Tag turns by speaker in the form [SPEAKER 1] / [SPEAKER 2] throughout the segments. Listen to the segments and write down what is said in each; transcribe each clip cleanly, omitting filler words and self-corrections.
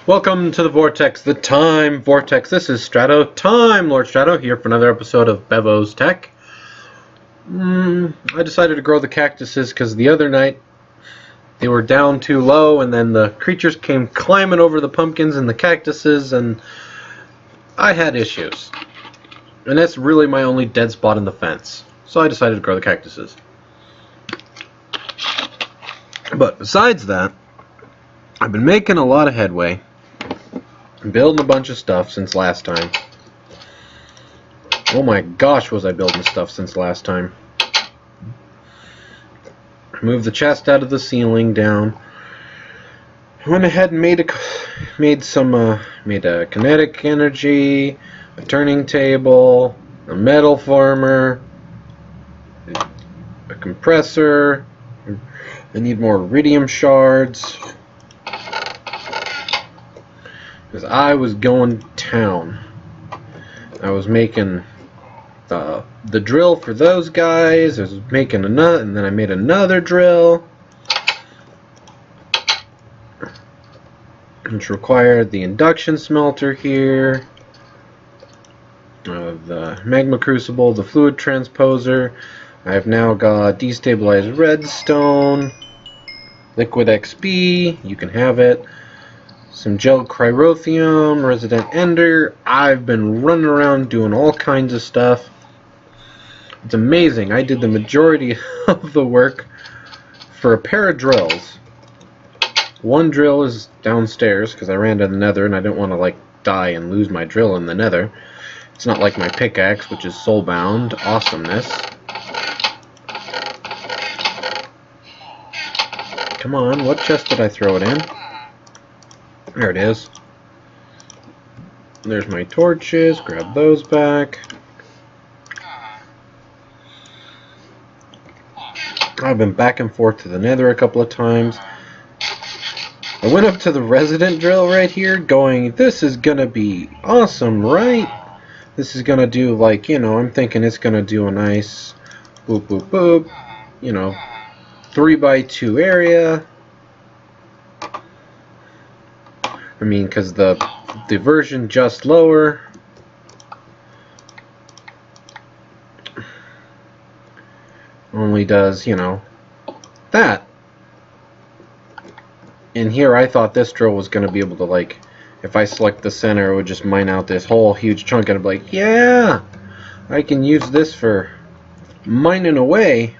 [SPEAKER 1] Welcome to the Vortex, the Time Vortex. This is Strato Time, Lord Strato, here for another episode of Bevo Teck. I decided to grow the cactuses because the other night they were down too low, and then the creatures came climbing over the pumpkins and the cactuses, and I had issues. And that's really my only dead spot in the fence. So I decided to grow the cactuses. But besides that, I've been making a lot of headway. Building a bunch of stuff since last time. Oh my gosh, was I building stuff since last time. Moved the chest out of the ceiling down. I went ahead and made a kinetic energy, a turning table, a metal farmer, a compressor. I need more iridium shards. Because I was going town. I was making the drill for those guys. I was making another, and then I made another drill, which required the induction smelter here, the magma crucible, the fluid transposer. I've now got destabilized redstone, liquid XP. You can have it. Some gel cryotheum, resident ender. I've been running around doing all kinds of stuff. It's amazing. I did the majority of the work for a pair of drills. One drill is downstairs because I ran to the nether and I didn't want to die and lose my drill in the nether. It's not like my pickaxe, which is soulbound awesomeness. Come on, what chest did I throw it in? There it is. There's my torches. Grab those back. I've been back and forth to the nether a couple of times. I went up to the resident drill right here going, this is gonna be awesome, right? This is gonna do I'm thinking it's gonna do a nice boop boop boop, 3x2 area. I mean, because the version just lower only does, that. And here I thought this drill was going to be able to, if I select the center, it would just mine out this whole huge chunk, and I'd be like, yeah, I can use this for mining away.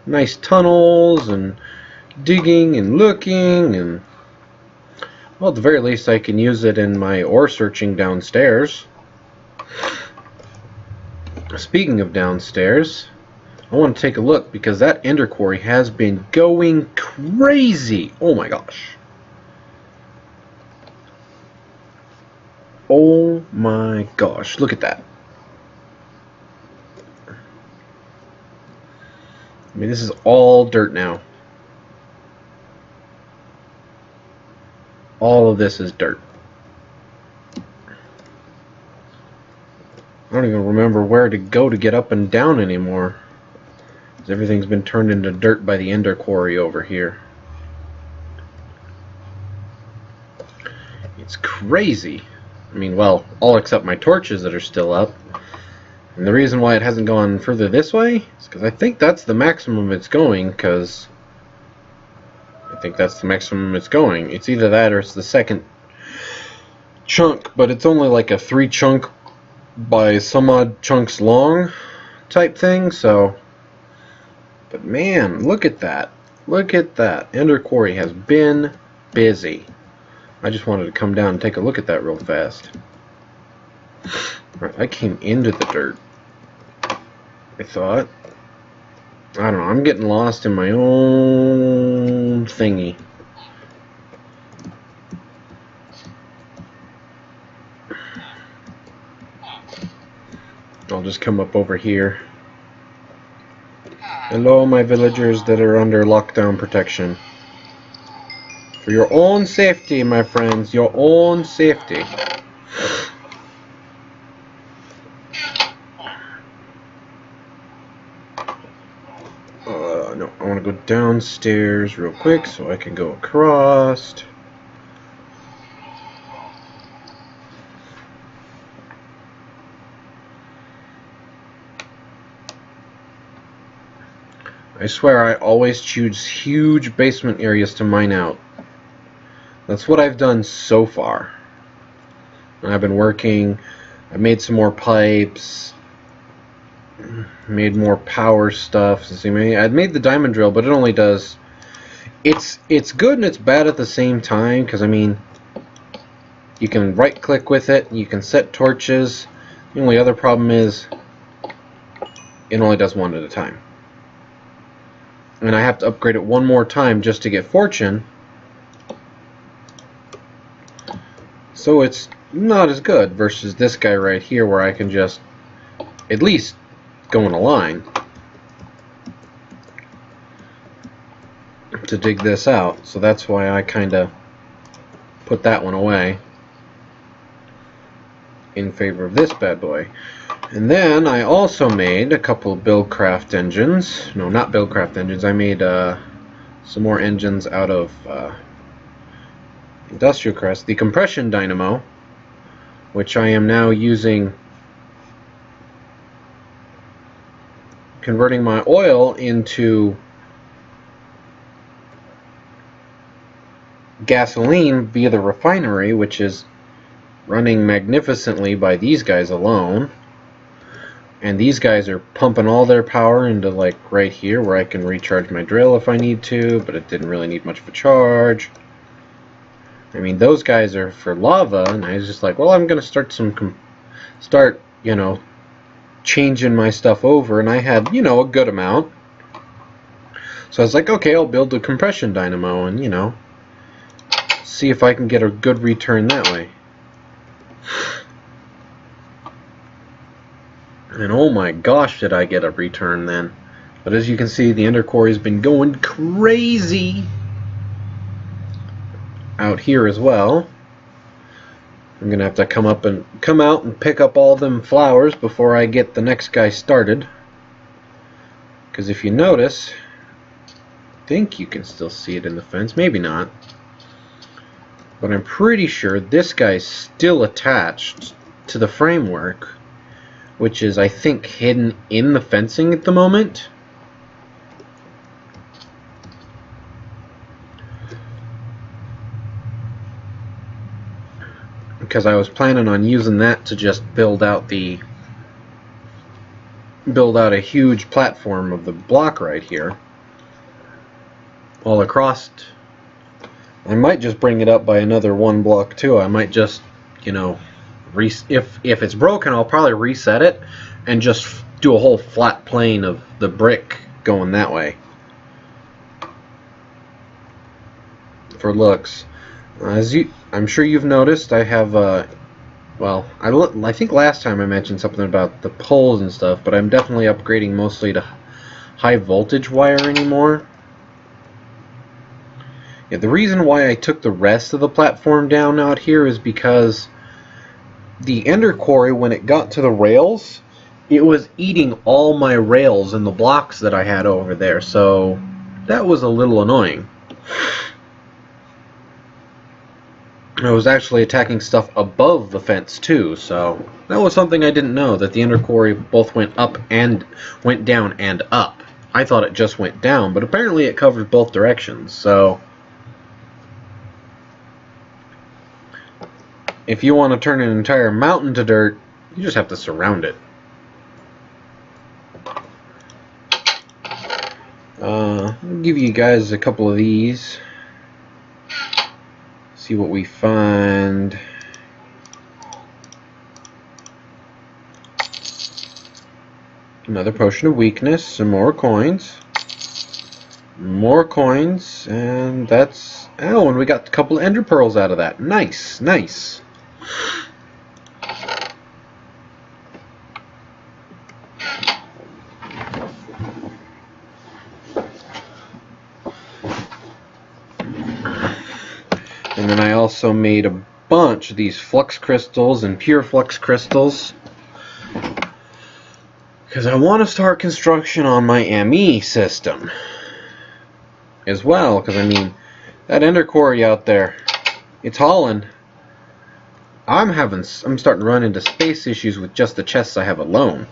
[SPEAKER 1] Nice tunnels and digging and looking and... Well, at the very least, I can use it in my ore searching downstairs. Speaking of downstairs, I want to take a look because that ender quarry has been going crazy. Oh my gosh. Oh my gosh, look at that. I mean, this is all dirt now. All of this is dirt. I don't even remember where to go to get up and down anymore. Because everything's been turned into dirt by the ender quarry over here. It's crazy. I mean, well, all except my torches that are still up. And the reason why it hasn't gone further this way is because I think that's the maximum it's going, because... I think that's the maximum it's going. It's either that or it's the second chunk, but it's only like a 3 chunk by some odd chunks long type thing, so... But man, look at that. Look at that. Ender Quarry has been busy. I just wanted to come down and take a look at that real fast. Right, I came into the dirt, I thought. I don't know, I'm getting lost in my own thingy. I'll just come up over here. Hello, my villagers that are under lockdown protection. For your own safety, my friends, your own safety. No, I want to go downstairs real quick so I can go across. I swear I always choose huge basement areas to mine out. That's what I've done so far. And I've been working. I made some more pipes. Made more power stuff. See, I made the diamond drill, but it only does... It's good and it's bad at the same time, because I mean, you can right click with it, you can set torches. The only other problem is it only does one at a time. And I have to upgrade it one more time just to get fortune. So it's not as good versus this guy right here, where I can just at least go in a line to dig this out. So that's why I kind of put that one away in favor of this bad boy. And then I also made a couple of Buildcraft engines. No, not Buildcraft engines. I made some more engines out of Industrial Crest. The compression dynamo, which I am now using, converting my oil into gasoline via the refinery, which is running magnificently by these guys alone. And these guys are pumping all their power into like right here, where I can recharge my drill if I need to, but it didn't really need much of a charge. I mean, those guys are for lava, and I was just like, well, I'm gonna start you know, changing my stuff over, and I had, you know, a good amount. So I was like, okay, I'll build a compression dynamo and, you know, see if I can get a good return that way. And oh my gosh, did I get a return then. But as you can see, the ender quarry has been going crazy out here as well. I'm gonna have to come out and pick up all them flowers before I get the next guy started. Because if you notice, I think you can still see it in the fence, maybe not. But I'm pretty sure this guy's still attached to the framework, which is, I think, hidden in the fencing at the moment. Because I was planning on using that to just build out a huge platform of the block right here, all across. I might just bring it up by another one block too. I might just, you know, if it's broken, I'll probably reset it and just do a whole flat plane of the brick going that way for looks. I'm sure you've noticed, I have well, I think last time I mentioned something about the poles and stuff, but I'm definitely upgrading mostly to high voltage wire anymore. Yeah, the reason why I took the rest of the platform down out here is because the ender quarry, when it got to the rails, it was eating all my rails and the blocks that I had over there, so that was a little annoying. I was actually attacking stuff above the fence too, so that was something I didn't know, that the ender quarry both went down and up. I thought it just went down, but apparently it covered both directions, so if you want to turn an entire mountain to dirt, you just have to surround it. I'll give you guys a couple of these. See what we find. Another potion of weakness, some more coins. More coins, and that's... Oh, and we got a couple of ender pearls out of that. Nice, nice. And then I also made a bunch of these flux crystals and pure flux crystals, because I want to start construction on my ME system as well, because I mean, that ender quarry out there, it's hauling. I'm starting to run into space issues with just the chests I have alone.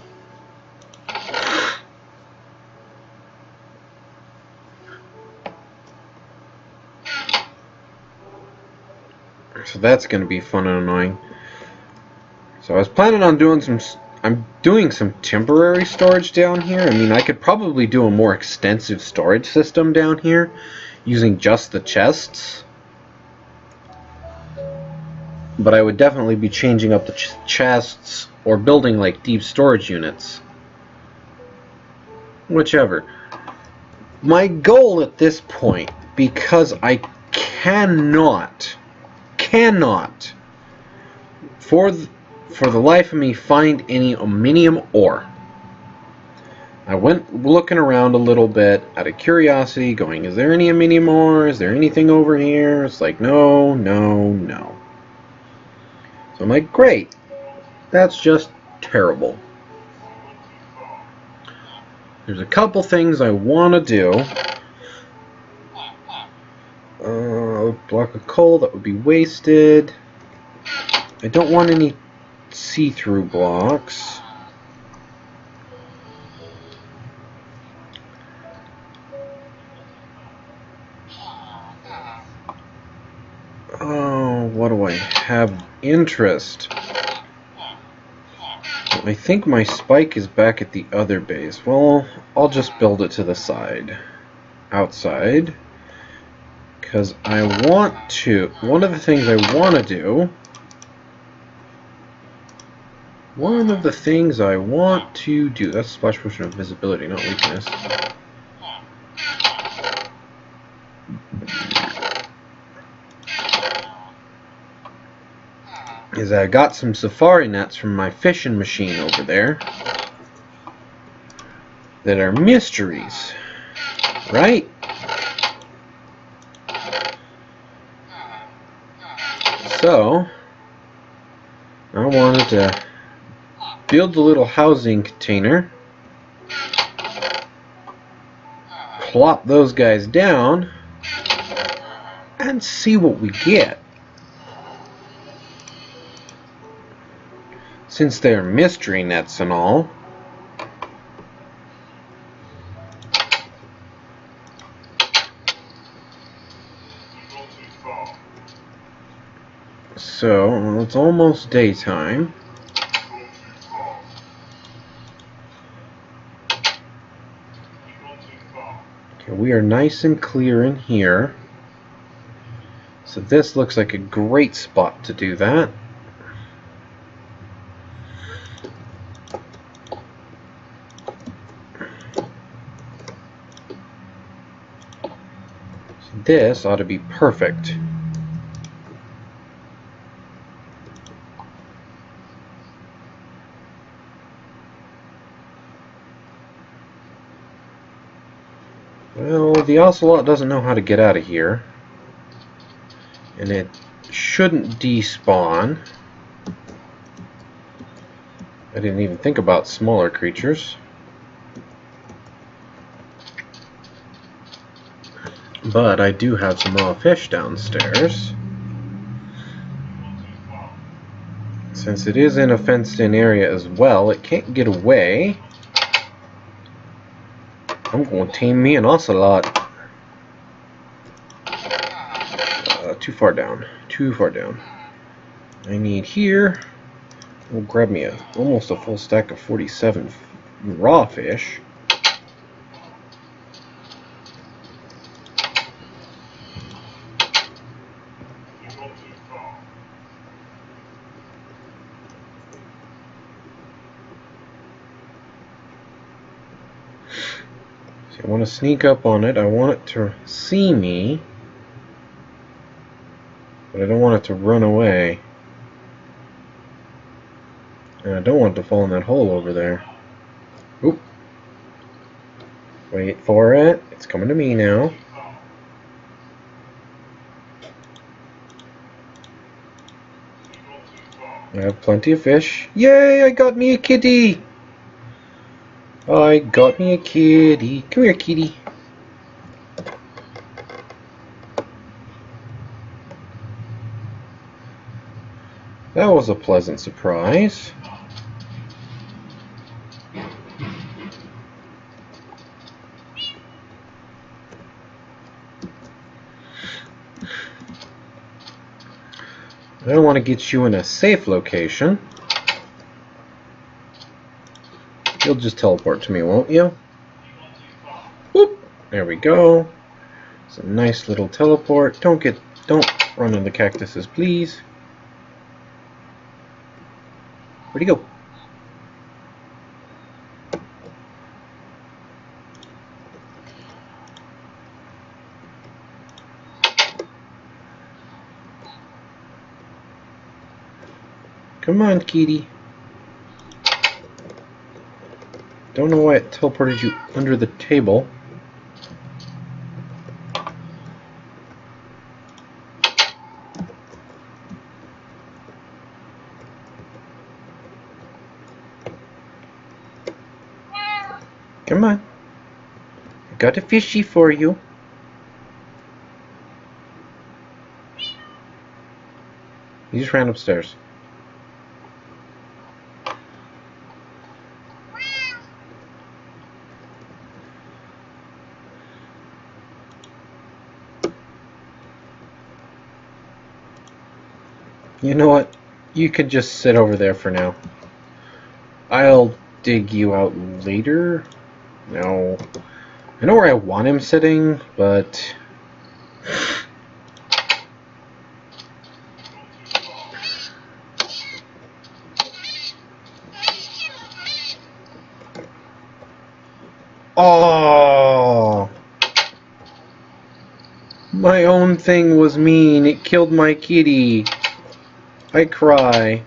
[SPEAKER 1] So that's going to be fun and annoying. So I was planning on doing I'm doing some temporary storage down here. I mean, I could probably do a more extensive storage system down here using just the chests. But I would definitely be changing up the chests or building like deep storage units. Whichever. My goal at this point, because I cannot for the life of me find any ominium ore. I went looking around a little bit out of curiosity, going, is there any ominium ore? Is there anything over here? It's like, no, no, no. So I'm like, great. That's just terrible. There's a couple things I want to do. Block of coal, that would be wasted. I don't want any see-through blocks. Oh, what do I have interest? I think my spike is back at the other base. Well, I'll just build it to the side. Outside. Because I want to... One of the things I want to do... That's splash potion of visibility, not weakness. Is I got some safari nets from my fishing machine over there that are mysteries, right? So I wanted to build a little housing container, plop those guys down, and see what we get. Since they're mystery nets and all. So, well, it's almost daytime. Okay, we are nice and clear in here. So this looks like a great spot to do that. This ought to be perfect. Well, the ocelot doesn't know how to get out of here. And it shouldn't despawn. I didn't even think about smaller creatures. But I do have some raw fish downstairs. Since it is in a fenced-in area as well, it can't get away. I'm going to tame me an ocelot. Too far down. Too far down. I need here. We'll grab me almost a full stack of 47 raw fish. So I want to sneak up on it. I want it to see me, but I don't want it to run away. And I don't want it to fall in that hole over there. Oop. Wait for it. It's coming to me now. I have plenty of fish. Yay! I got me a kitty! I got me a kitty. Come here, kitty. That was a pleasant surprise. I want to get you in a safe location. You'll just teleport to me, won't you? Whoop! There we go. It's a nice little teleport. Don't run into the cactuses, please. Where'd he go? Come on, kitty. Don't know why it teleported you under the table. Come on. I got a fishy for you. He just ran upstairs. You know what? You could just sit over there for now. I'll dig you out later. No. I know where I want him sitting, but... Oh! My own thing was mean. It killed my kitty. I cry.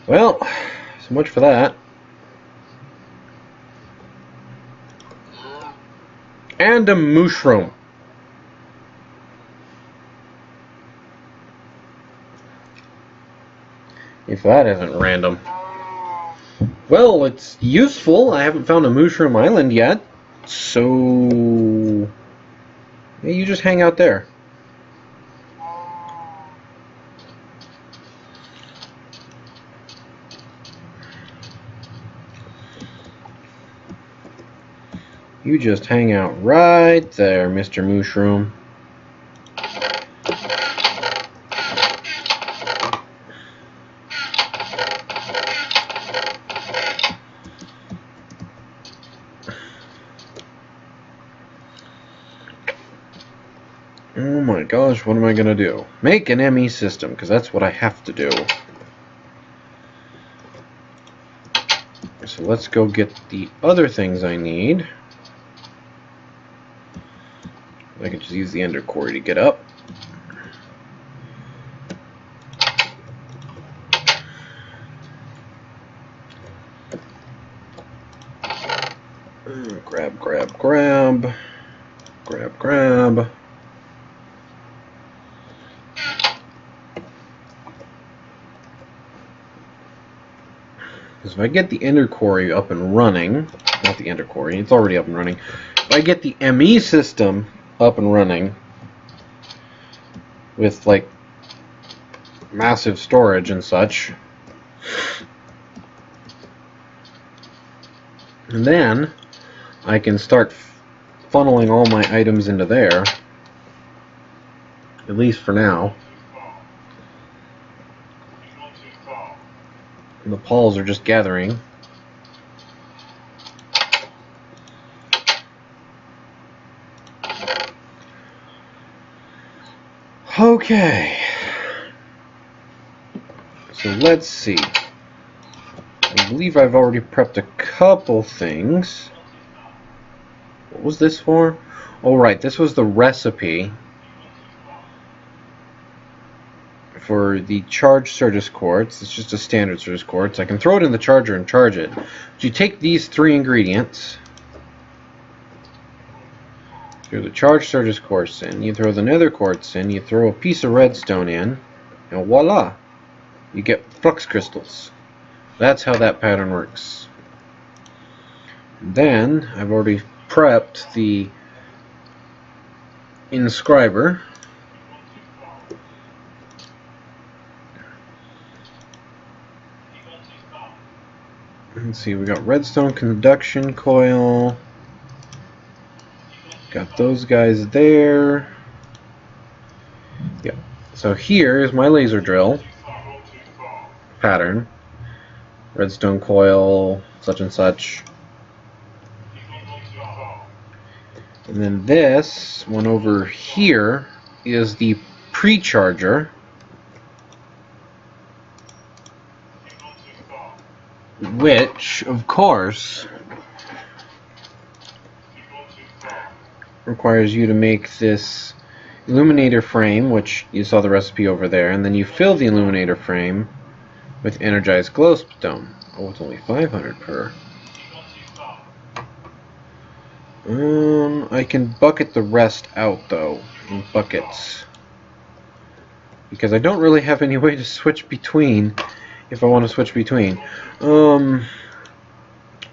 [SPEAKER 1] Well, so much for that. And a mushroom. If that isn't random. Well, it's useful. I haven't found a mushroom island yet. So... yeah, you just hang out there. You just hang out right there, Mr. Mushroom. Oh my gosh, what am I gonna do? Make an ME system, because that's what I have to do. So let's go get the other things I need. I can just use the ender quarry to get up. Grab, grab, grab. Grab, grab. Because if I get the ender quarry up and running, not the ender quarry, it's already up and running. If I get the ME system up and running with like massive storage and such, and then I can start funneling all my items into there, at least for now. And the pawls are just gathering. Okay. So let's see. I believe I've already prepped a couple things. What was this for? Oh, right. This was the recipe for the charged Certus quartz. It's just a standard Certus quartz. I can throw it in the charger and charge it. But you take these 3 ingredients, throw the charged Certus quartz in, you throw the nether quartz in, you throw a piece of redstone in, and voila! You get flux crystals. That's how that pattern works. Then, I've already prepped the inscriber. Let's see, we got redstone conduction coil. Got those guys there. Yep. So here is my laser drill pattern. Redstone coil, such and such. And then this one over here is the pre-charger, which, of course, requires you to make this illuminator frame, which you saw the recipe over there, and then you fill the illuminator frame with energized glowstone. Oh, it's only 500 per. I can bucket the rest out, though, in buckets. Because I don't really have any way to switch between, if I want to switch between.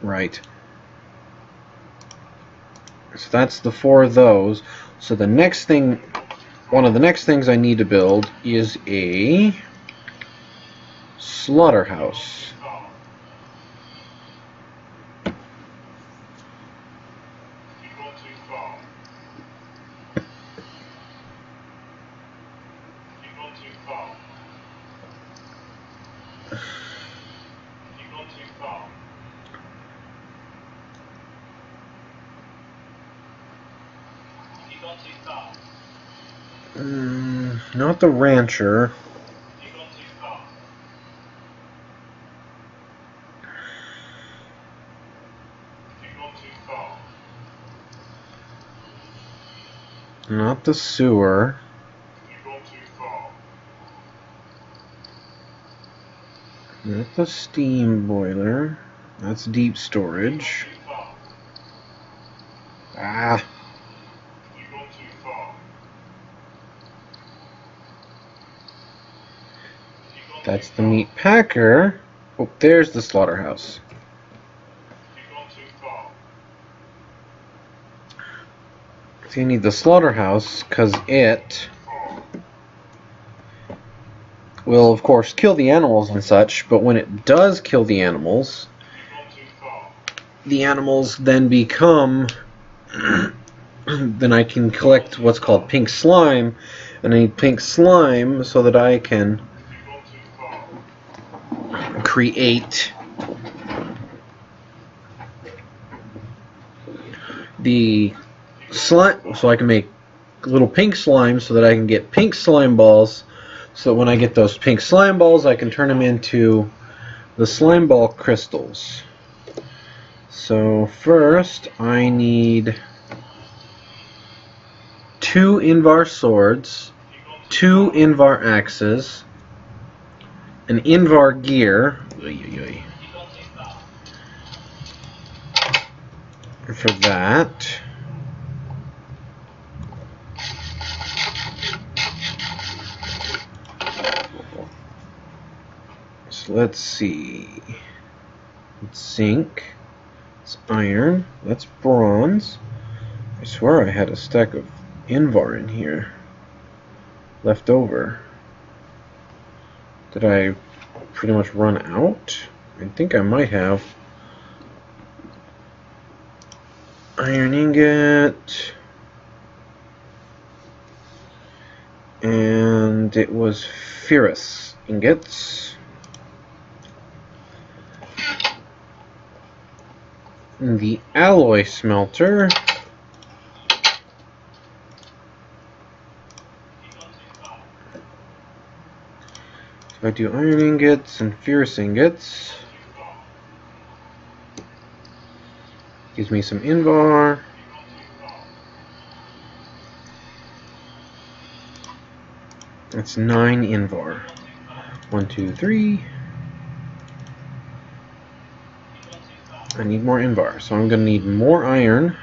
[SPEAKER 1] Right. So that's the 4 of those. So the next thing, one of the next things I need to build is a slaughterhouse. Not the rancher. Not the sewer. Not the steam boiler. That's deep storage. Ah. That's the meat packer. Oh, there's the slaughterhouse. So you need the slaughterhouse because it will, of course, kill the animals and such, but when it does kill the animals then become then I can collect what's called pink slime, and I need pink slime so that I can create the slime, so I can make little pink slime so that I can get pink slime balls, so that when I get those pink slime balls I can turn them into the slime ball crystals. So first I need 2 Invar swords, 2 Invar axes, an Invar gear. For that, so let's see. It's zinc, it's iron, that's bronze. I swear I had a stack of Invar in here left over. Did I pretty much run out? I think I might have. Iron ingot, and it was ferrous ingots. And the alloy smelter so I do iron ingots and ferrous ingots. Gives me some Invar. That's 9 Invar. 1, 2, 3. I need more Invar, so I'm going to need more iron.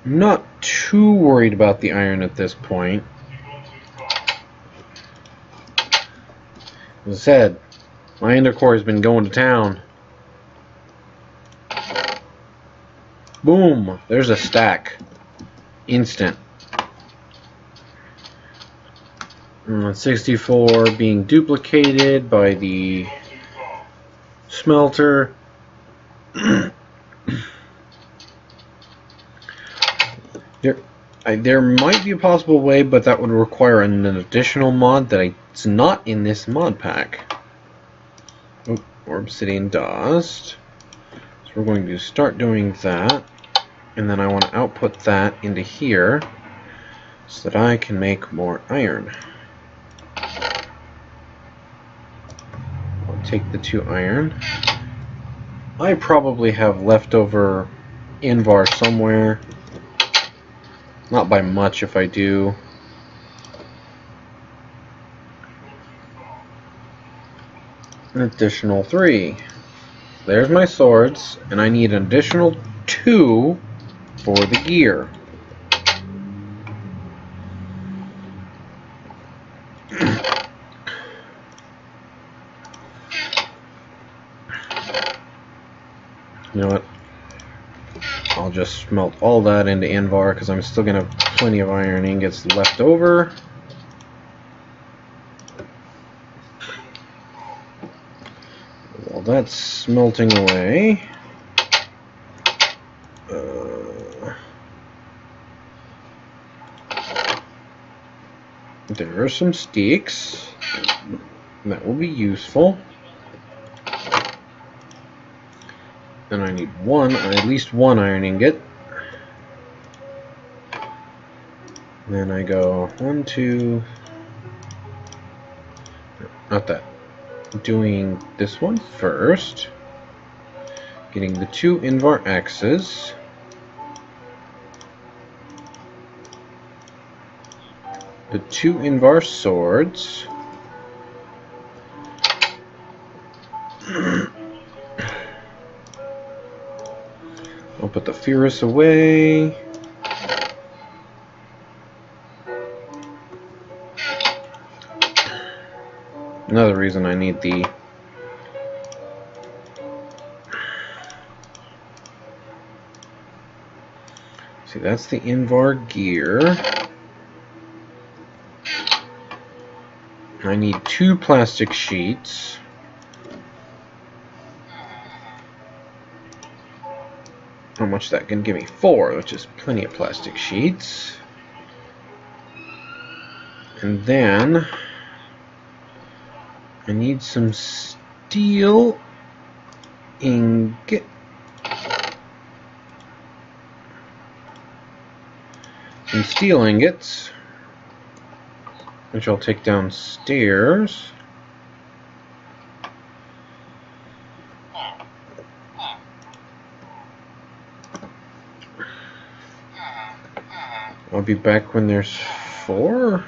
[SPEAKER 1] I'm not too worried about the iron at this point. As I said, my Endercore has been going to town. Boom! There's a stack. Instant. 64 being duplicated by the smelter. There might be a possible way, but that would require an additional mod that's not in this mod pack. Oh, or obsidian dust. So we're going to start doing that, and then I want to output that into here so that I can make more iron. I'll take the 2 iron. I probably have leftover Invar somewhere. Not by much if I do. An additional 3. There's my swords, and I need an additional 2 for the gear. You know what? I'll just smelt all that into Invar because I'm still going to have plenty of iron ingots left over. While that's smelting away, there are some sticks that will be useful. And I need at least one iron ingot. Then I go 1, 2, not that. Doing this one first. Getting the 2 Invar axes. The 2 Invar swords. I'll put the Furus away. Another reason I need the see, that's the Invar gear. I need 2 plastic sheets. How much that can give me? 4, which is plenty of plastic sheets. And then I need some steel ingot. Some steel ingots, which I'll take downstairs. I'll be back when there's 4.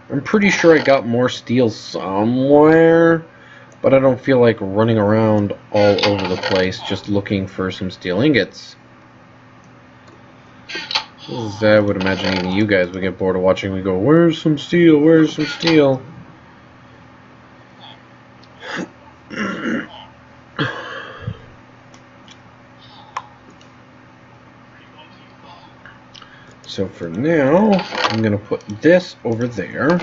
[SPEAKER 1] I'm pretty sure I got more steel somewhere, but I don't feel like running around all over the place just looking for some steel ingots. I would imagine even you guys would get bored of watching me go, where's some steel, where's some steel? So for now, I'm going to put this over there.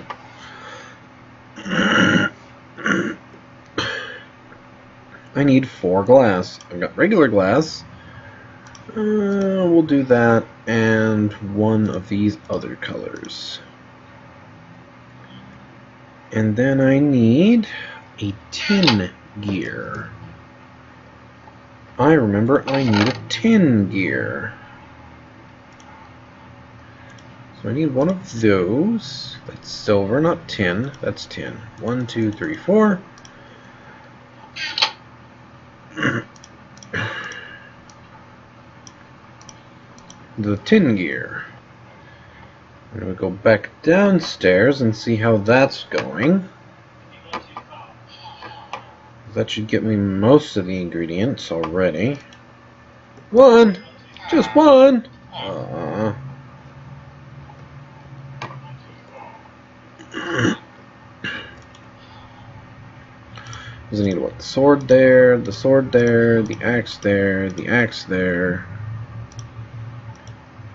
[SPEAKER 1] I need 4 glass. I've got regular glass. We'll do that and 1 of these other colors. And then I need a tin gear. I remember I need a tin gear. So I need 1 of those. That's silver, not tin. That's tin. 1, 2, 3, 4. The tin gear. I'm going to go back downstairs and see how that's going. That should get me most of the ingredients already. 1! Just 1! Does I need what? The sword there, the sword there, the axe there, the axe there.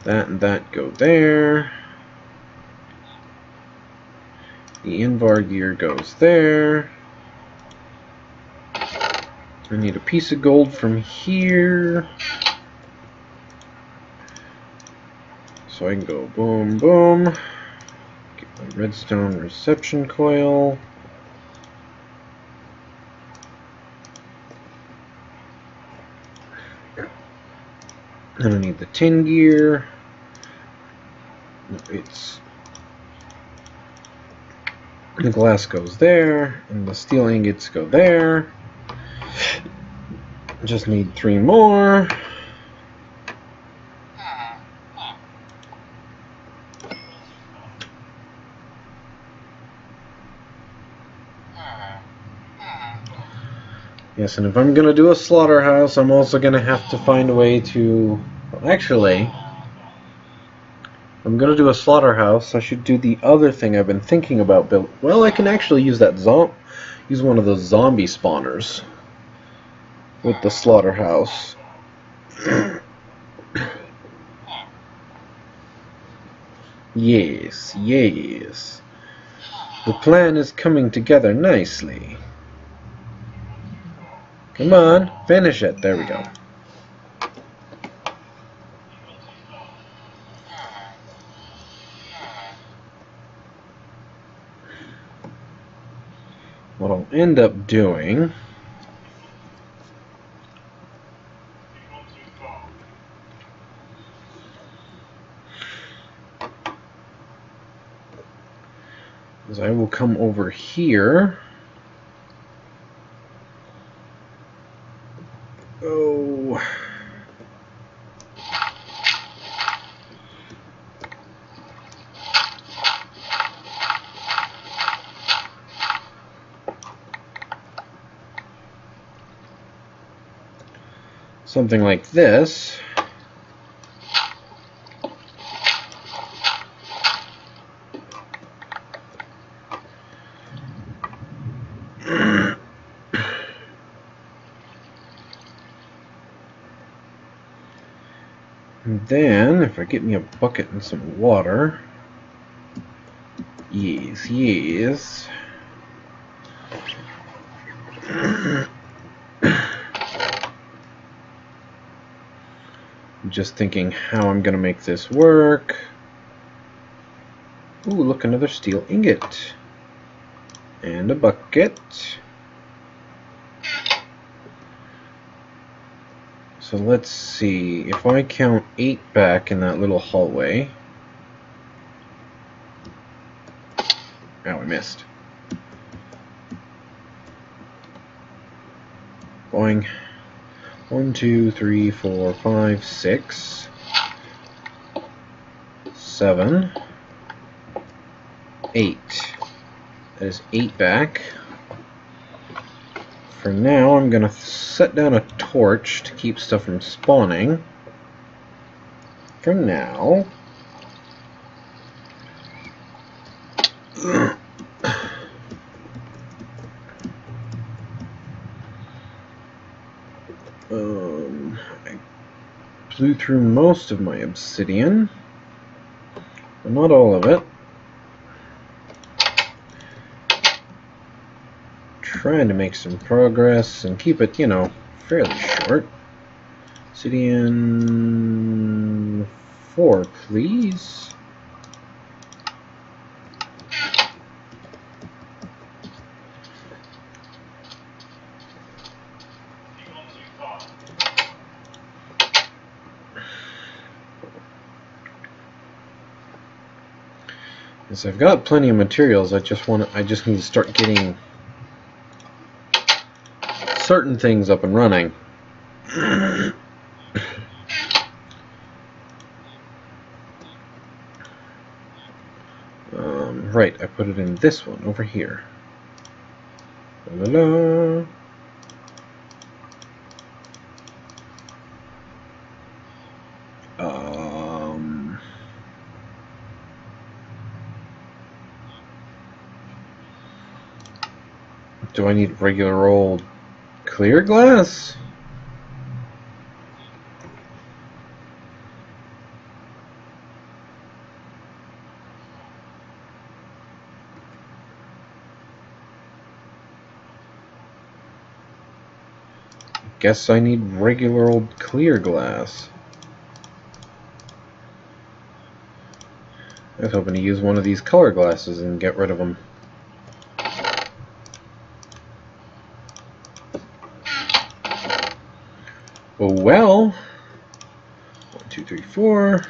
[SPEAKER 1] That and that go there. The Invar gear goes there. I need a piece of gold from here. So I can go boom, boom. Get my redstone reception coil. Then I need the tin gear. It's the glass goes there, and the steel ingots go there. Just need 3 more. Yes, and if I'm going to do a slaughterhouse, I'm also going to have to find a way to... Actually, if I'm going to do a slaughterhouse, I should do the other thing I've been thinking about building. Well, I can actually use that use one of those zombie spawners with the slaughterhouse. Yes, yes. The plan is coming together nicely. Come on, finish it. There we go. What I'll end up doing is I will come over here. Oh. Something like this. And then, if I get me a bucket and some water, yes, yes. I'm just thinking how I'm going to make this work. Ooh, look, another steel ingot. And a bucket. So let's see, if I count 8 back in that little hallway. Oh, I missed. Boing. 1, 2, 3, 4, 5, 6, 7, 8. That is 8 back. For now, I'm going to set down a torch to keep stuff from spawning. For now. I blew through most of my obsidian, but not all of it. Trying to make some progress and keep it, you know, fairly short. Obsidian 4, please. Yes, I've got plenty of materials. I just need to start getting certain things up and running. Right, I put it in this one over here. La la la. Do I need regular old clear glass? Guess I need regular old clear glass. I was hoping to use one of these color glasses and get rid of them. Oh well. 1, 2, 3, 4.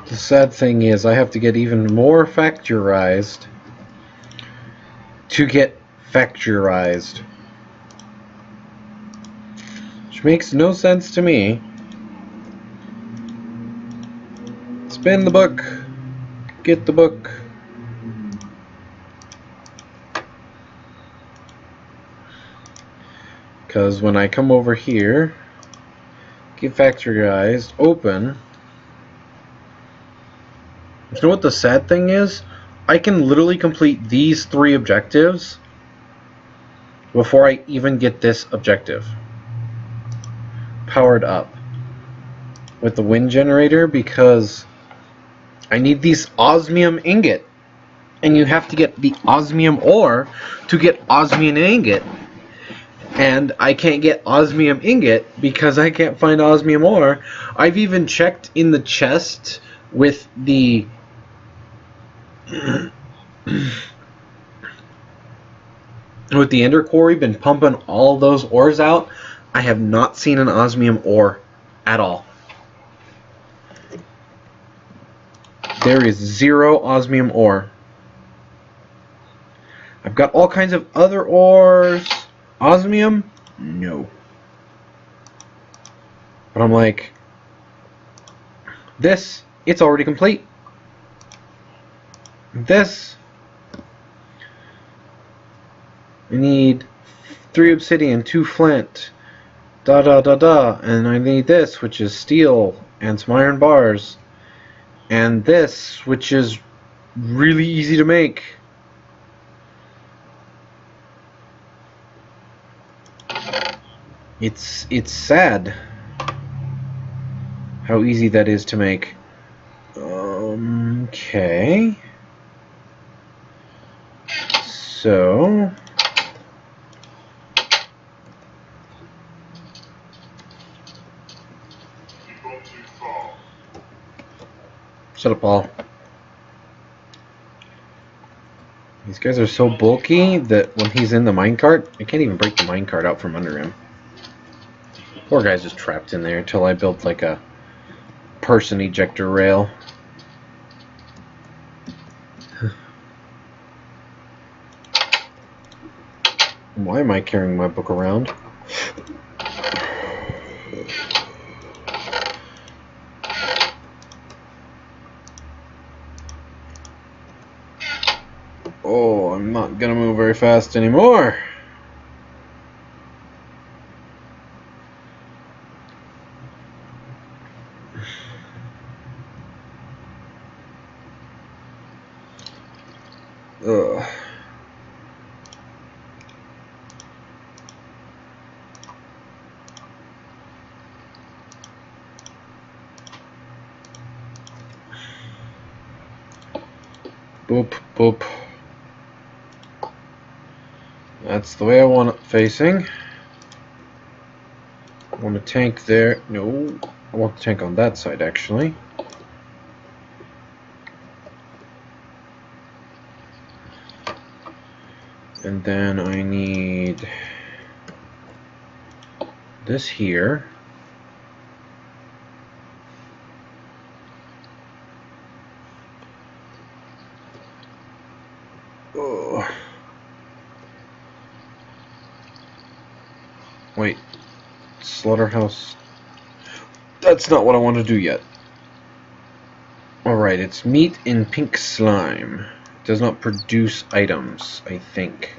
[SPEAKER 1] The sad thing is I have to get even more factorized to get factorized. Which makes no sense to me. Spin the book. Get the book. Because when I come over here, get factorized, open. You know what the sad thing is? I can literally complete these 3 objectives before I even get this objective powered up with the wind generator, because I need these osmium ingot, and you have to get the osmium ore to get osmium ingot, and I can't get osmium ingot because I can't find osmium ore. I've even checked in the chest with the with the ender quarry, been pumping all those ores out. I have not seen an osmium ore at all. There is 0 osmium ore. I've got all kinds of other ores. Osmium? No. But I'm like, this, it's already complete. This, I need 3 obsidian, 2 flint, and I need this, which is steel and some iron bars, and this, which is really easy to make. It's sad how easy that is to make. Okay. So shut up, Paul. These guys are so bulky that when he's in the minecart, I can't even break the minecart out from under him. Poor guy's just trapped in there until I built like a person ejector rail. Why am I carrying my book around? Oh, I'm not gonna move very fast anymore. Ugh. Boop, boop. That's the way I want it facing. I want a tank there. No, I want the tank on that side, actually. And then I need this here. Oh. Wait, slaughterhouse. That's not what I want to do yet. Alright, it's meat in pink slime. It does not produce items, I think.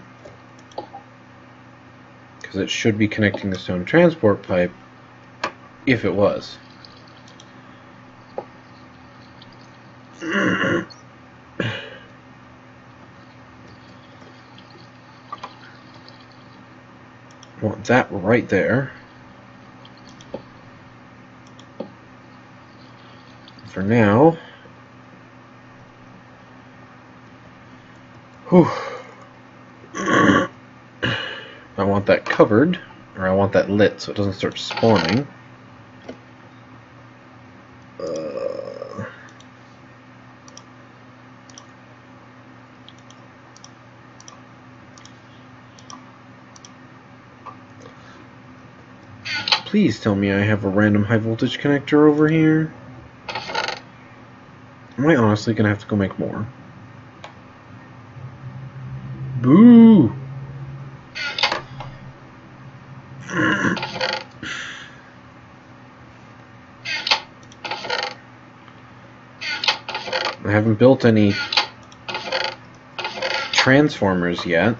[SPEAKER 1] Because it should be connecting the stone transport pipe, if it was. Want that right there. For now. Whew. I want that covered, or I want that lit so it doesn't start spawning. Please tell me I have a random high voltage connector over here. Am I honestly gonna have to go make more? Boo! I haven't built any transformers yet.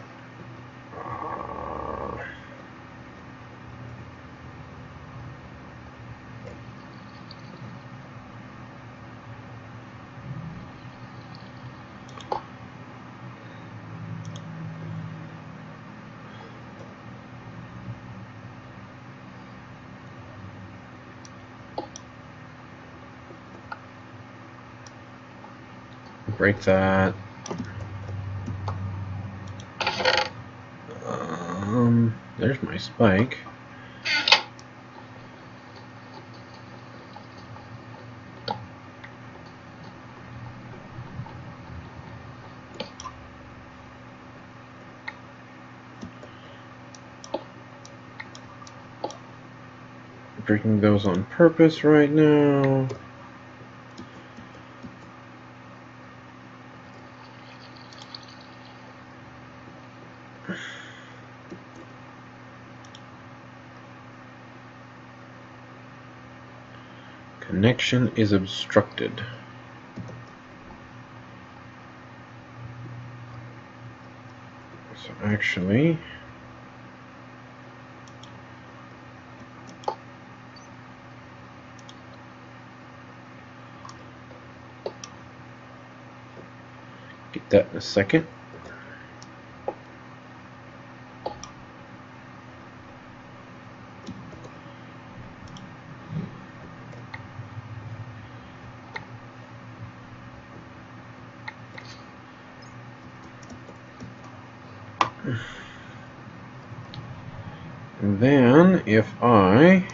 [SPEAKER 1] Break that. There's my spike. Breaking those on purpose right now. Connection is obstructed. So actually, get that in a second. And then if I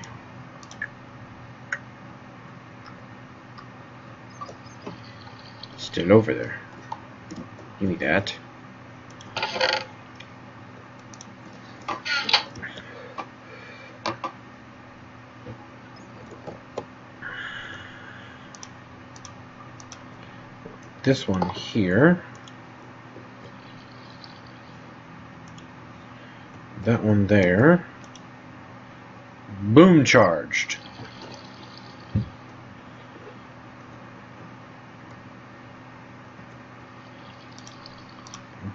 [SPEAKER 1] still over there, give me that. This one here. That one there. Boom charged.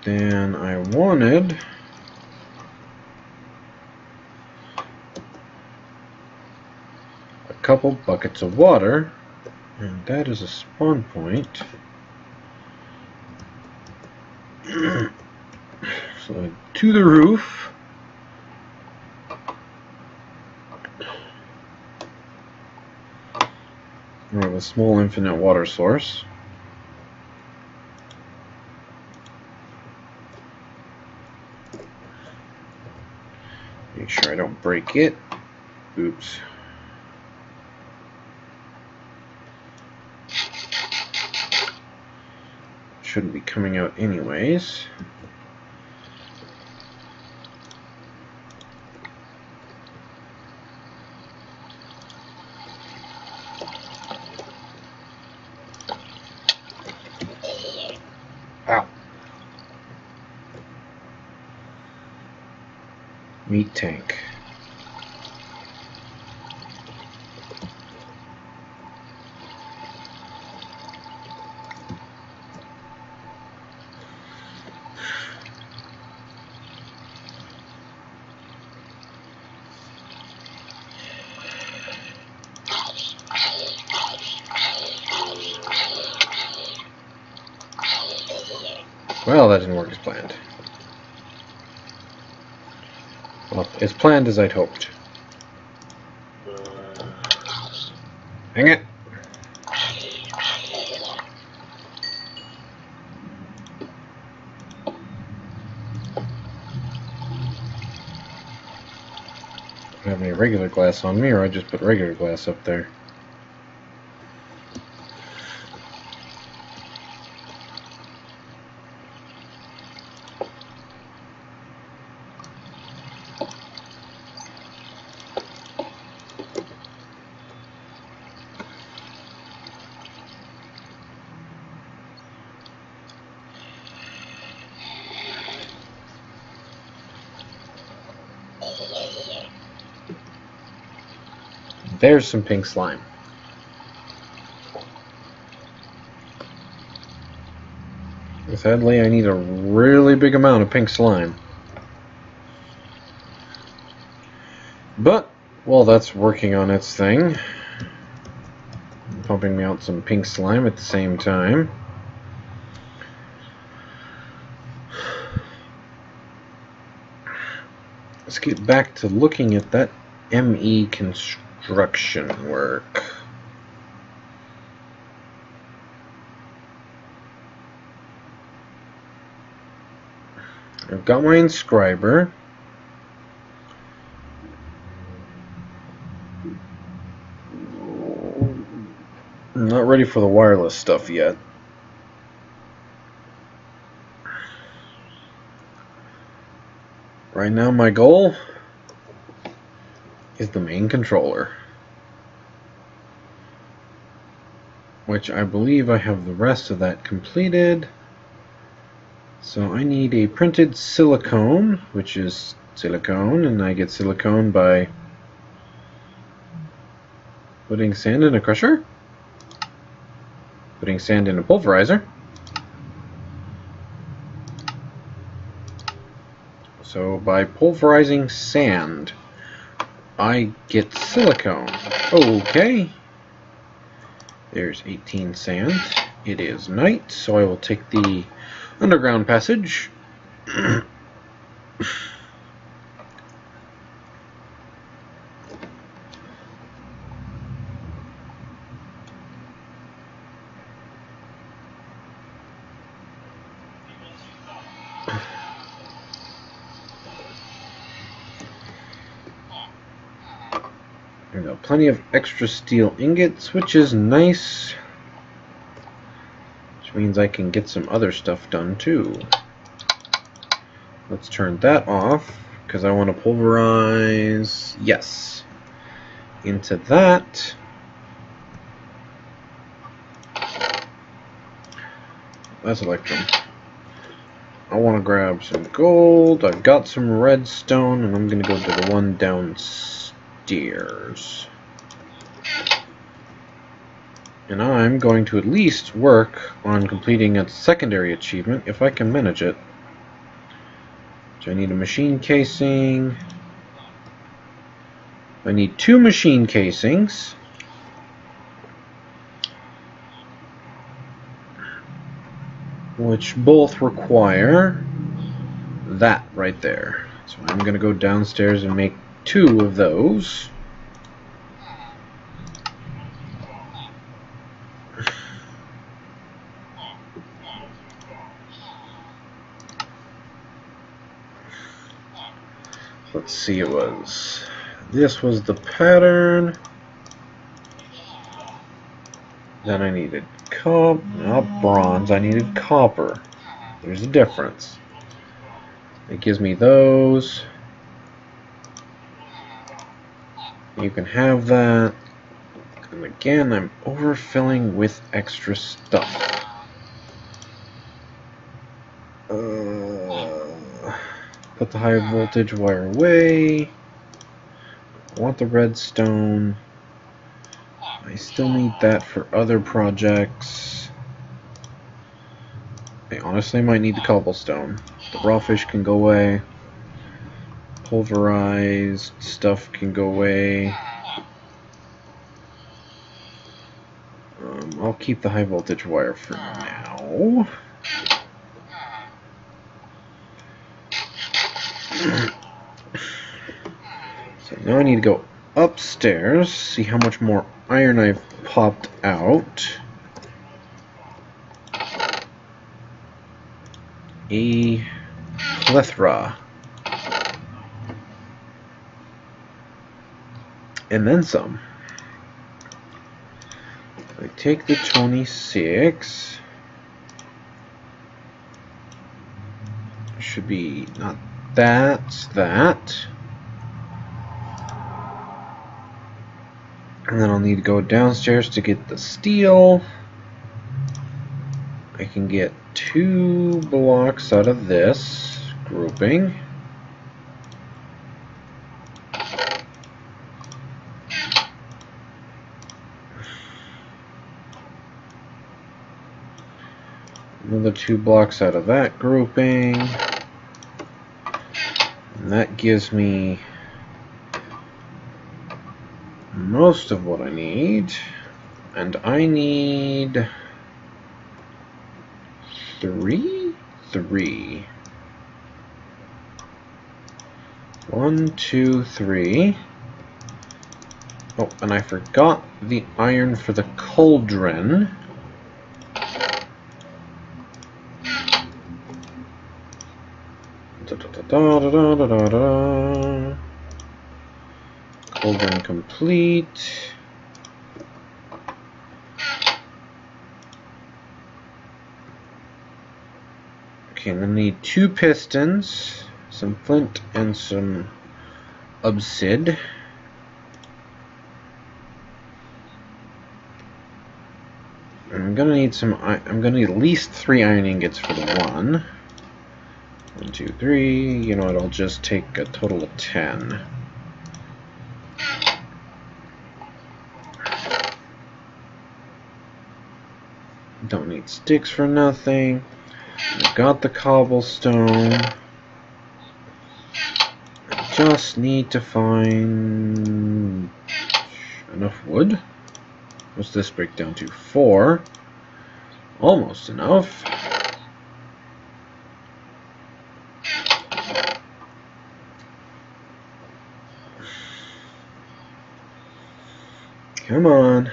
[SPEAKER 1] Then I wanted a couple buckets of water, and that is a spawn point. So to the roof. We have a small infinite water source. Make sure I don't break it. Oops. Shouldn't be coming out anyways. Ow. Meat tank. Well, that didn't work as planned. Well, as planned as I'd hoped. Hang it! have any regular glass on me, or I just put regular glass up there. There's some pink slime. Sadly, I need a really big amount of pink slime. But, while that's working on its thing, pumping me out some pink slime at the same time. Let's get back to looking at that ME construction work. I've got my inscriber. I'm not ready for the wireless stuff yet. Right now my goal is the main controller, which I believe I have the rest of that completed. So I need a printed silicone, which is silicone, and I get silicone by putting sand in a crusher, putting sand in a pulverizer. So by pulverizing sand, I get silicone. Okay. There's 18 sand. It is night, so I will take the underground passage. I've got plenty of extra steel ingots, which is nice. Which means I can get some other stuff done too. Let's turn that off, because I want to pulverize, yes, into that. That's electrum. I want to grab some gold. I've got some redstone, and I'm going to go to the one downstairs. And I'm going to at least work on completing a secondary achievement, if I can manage it. So I need a machine casing. I need 2 machine casings. Which both require that right there. So I'm going to go downstairs and make 2 of those. Let's see, this was the pattern. Then I needed not bronze, I needed copper. There's a difference. It gives me those. You can have that. And again, I'm overfilling with extra stuff. Put the high voltage wire away. I want the redstone. I still need that for other projects. I honestly might need the cobblestone. The raw fish can go away. Pulverized stuff can go away. I'll keep the high voltage wire for now. So now I need to go upstairs, see how much more iron I've popped out. A plethora. and then some. I take the 26. Should be not that, that. And then I'll need to go downstairs to get the steel. I can get 2 blocks out of this grouping. Another 2 blocks out of that grouping. And that gives me most of what I need. And I need 3? 3. 1, 2, 3. Oh, and I forgot the iron for the cauldron. Cauldron complete. Okay, and then I need 2 pistons, some flint, and some obsid. I'm gonna need at least 3 iron ingots for the 1. 1, 2, 3. You know what? I'll just take a total of 10. Don't need sticks for nothing. I got the cobblestone. I just need to find enough wood. What's this break down to? 4. Almost enough. Come on.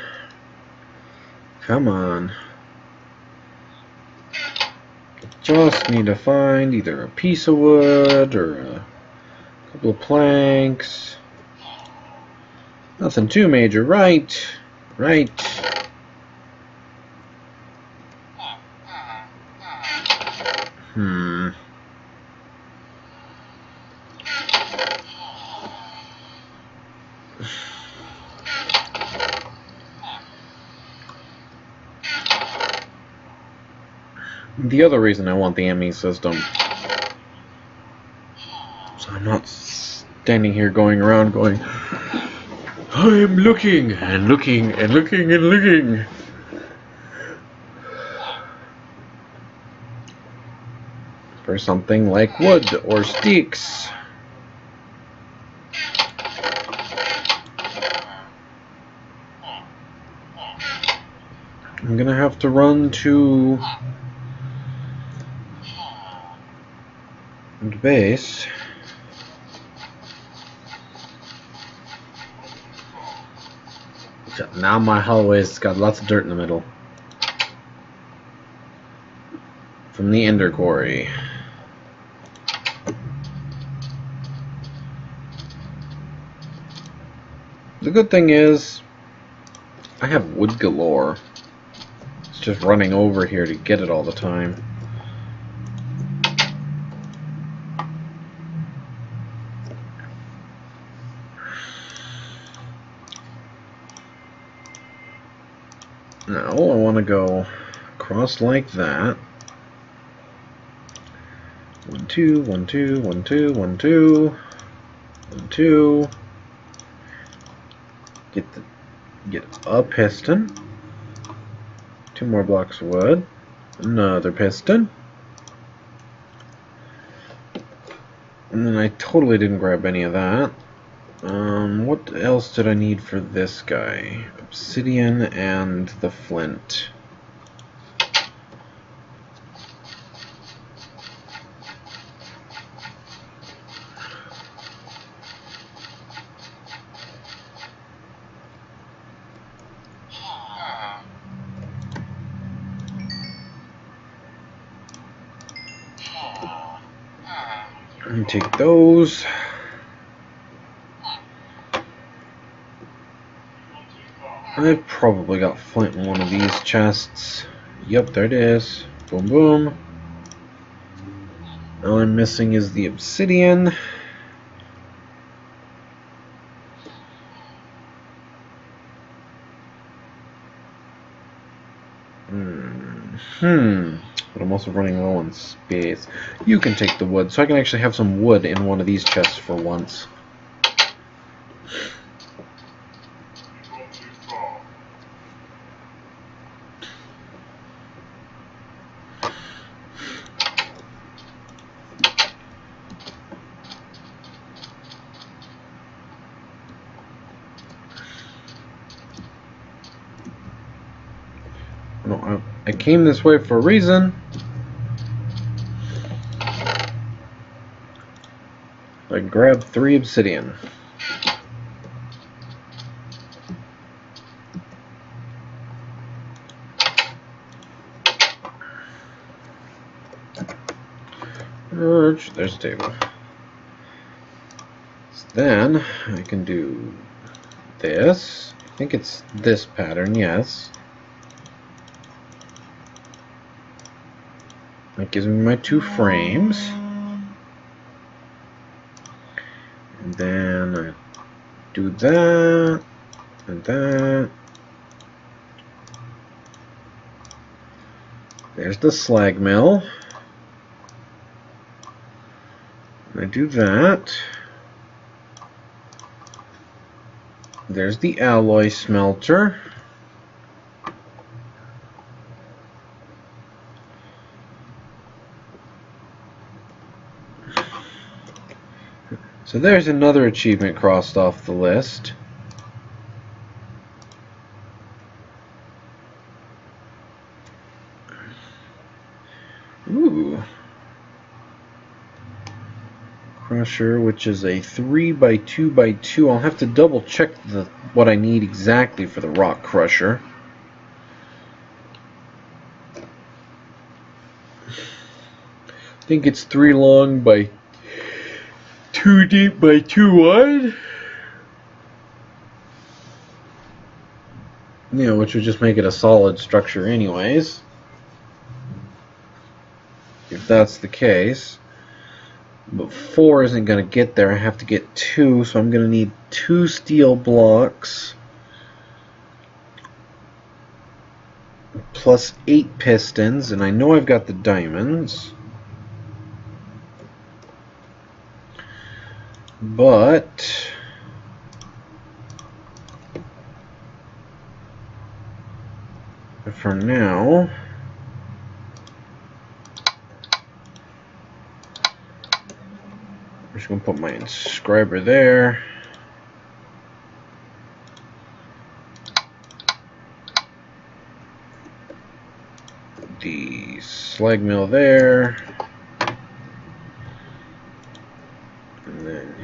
[SPEAKER 1] Come on. Just need to find either a piece of wood or a couple of planks. Nothing too major, right? Right. The other reason I want the ME system, so I'm not standing here going around going, I'm looking and looking and looking and looking for something like wood or sticks. I'm gonna have to run to the base. Now my hallway's got lots of dirt in the middle from the Ender Quarry. The good thing is I have wood galore. It's just running over here to get it all the time. Now I want to go across like that. 1, 2, 1, 2, 1, 2, 1, 2, 1, 2. Get a piston. 2 more blocks of wood. Another piston. And then I totally didn't grab any of that. What else did I need for this guy? Obsidian and the flint. And take those. I've probably got flint in one of these chests. Yep, there it is. Boom, boom. All I'm missing is the obsidian. But I'm also running low on space. You can take the wood, so I can actually have some wood in one of these chests for once. No, I came this way for a reason. I grabbed 3 obsidian. There's a table. So then I can do this. I think it's this pattern, yes. That gives me my 2 frames. And then I do that and that. There's the slag mill. And I do that. There's the alloy smelter. So there's another achievement crossed off the list. Ooh. Crusher, which is a 3x2x2. I'll have to double check what I need exactly for the rock crusher. I think it's 3 long by 2 deep by 2 wide. Yeah, which would just make it a solid structure anyways. If that's the case. But 4 isn't going to get there. I have to get 2, so I'm going to need 2 steel blocks. Plus 8 pistons, and I know I've got the diamonds. But for now, I'm just going to put my inscriber there. The slag mill there. And then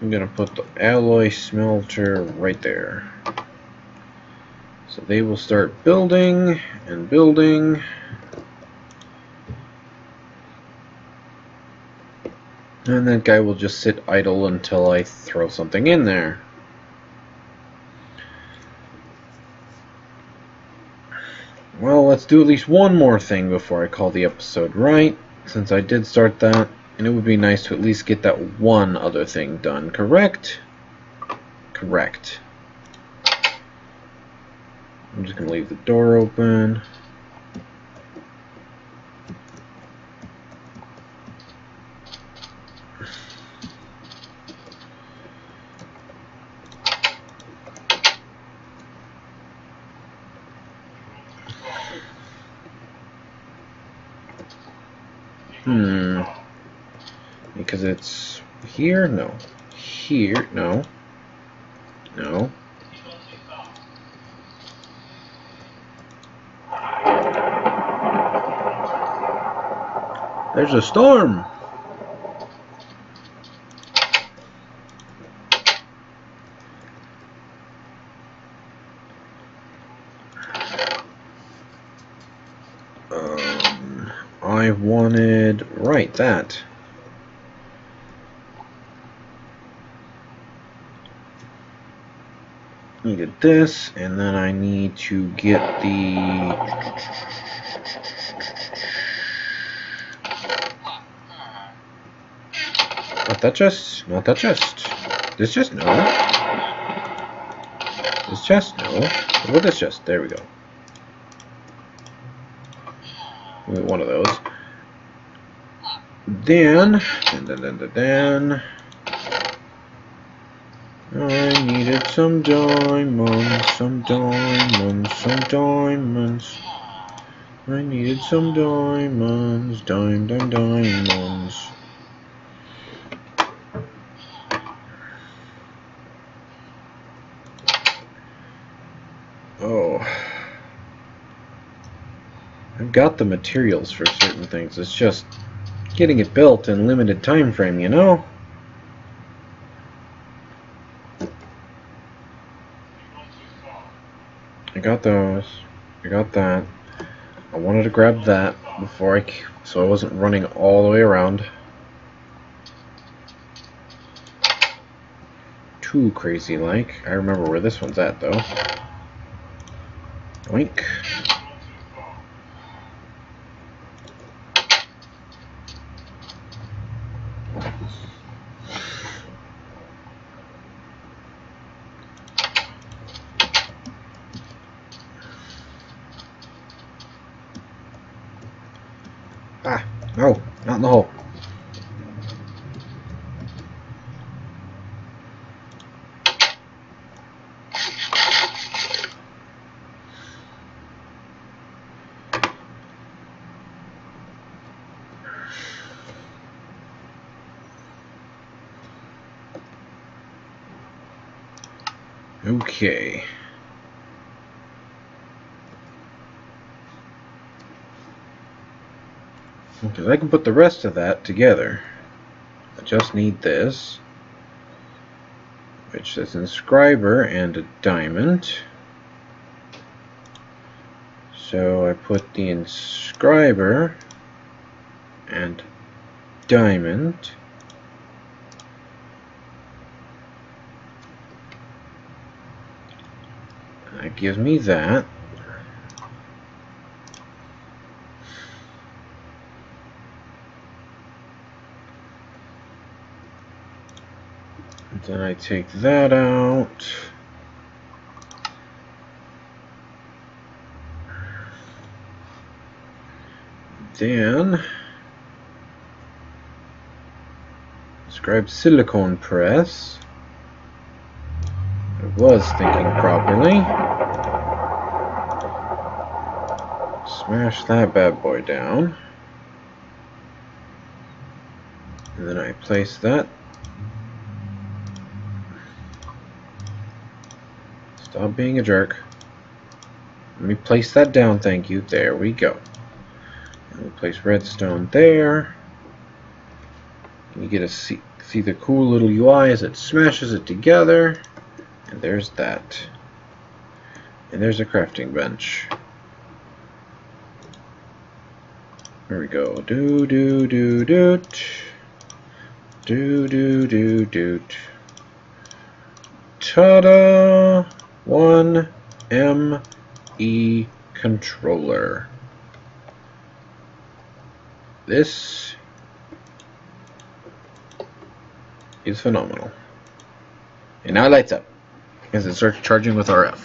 [SPEAKER 1] I'm going to put the alloy smelter right there. So they will start building and building. And that guy will just sit idle until I throw something in there. Well, let's do at least one more thing before I call the episode right, since I did start that, and it would be nice to at least get that one other thing done, correct? Correct. I'm just going to leave the door open. Because it's here? No. Here? No. No. There's a storm! I wanted... right, that. needed this, and then I need to get the... Not that chest, not that chest. This chest, no. This chest, no. What about this chest? There we go. One of those. Then I needed some diamonds, some diamonds, some diamonds. I needed some diamonds, diamonds. Oh. I've got the materials for certain things. It's just getting it built in limited time frame, you know? I got those. I got that. I wanted to grab that before so I wasn't running all the way around. Too crazy like. I remember where this one's at though. Oink. Ah, no, not in the hole. Okay. Because I can put the rest of that together. I just need this, which is inscriber and a diamond. So I put the inscriber and diamond. That gives me that. Then I take that out. Then describe silicone press. I was thinking properly. Smash that bad boy down. And then I place that. Stop being a jerk. Let me place that down, thank you. There we go. And we'll place redstone there. And you get to see the cool little UI as it smashes it together. And there's that. And there's a crafting bench. There we go. Do do do doot. Do do do doot. Ta-da! 1ME controller. This is phenomenal. And now it lights up as it starts charging with RF.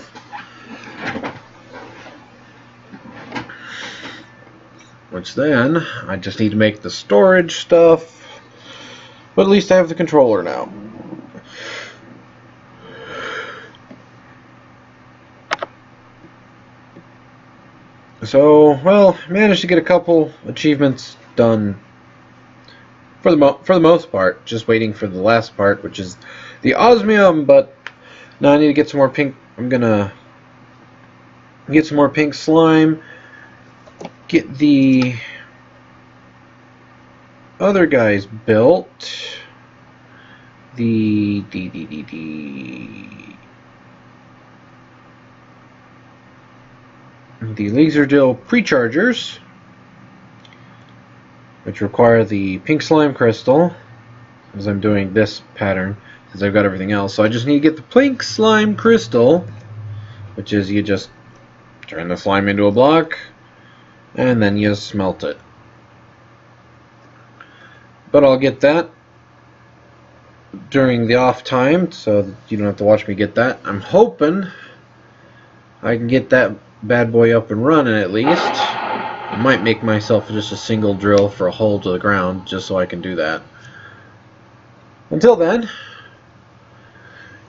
[SPEAKER 1] Which then, I just need to make the storage stuff. But at least I have the controller now. So, well, managed to get a couple achievements done for the most part. Just waiting for the last part, which is the osmium. But now I need to get some more pink. I'm gonna get some more pink slime. Get the other guys built. The laser drill prechargers, which require the pink slime crystal, as I'm doing this pattern. because I've got everything else. So I just need to get the pink slime crystal, which is you just turn the slime into a block, and then you smelt it. But I'll get that during the off time, so that you don't have to watch me get that. I'm hoping I can get that bad boy up and running at least. I might make myself just a single drill for a hole to the ground, just so I can do that. Until then,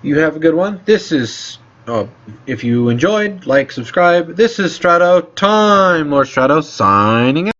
[SPEAKER 1] you have a good one. This is, if you enjoyed, like, subscribe. This is Strato Time. Lord Strato signing out.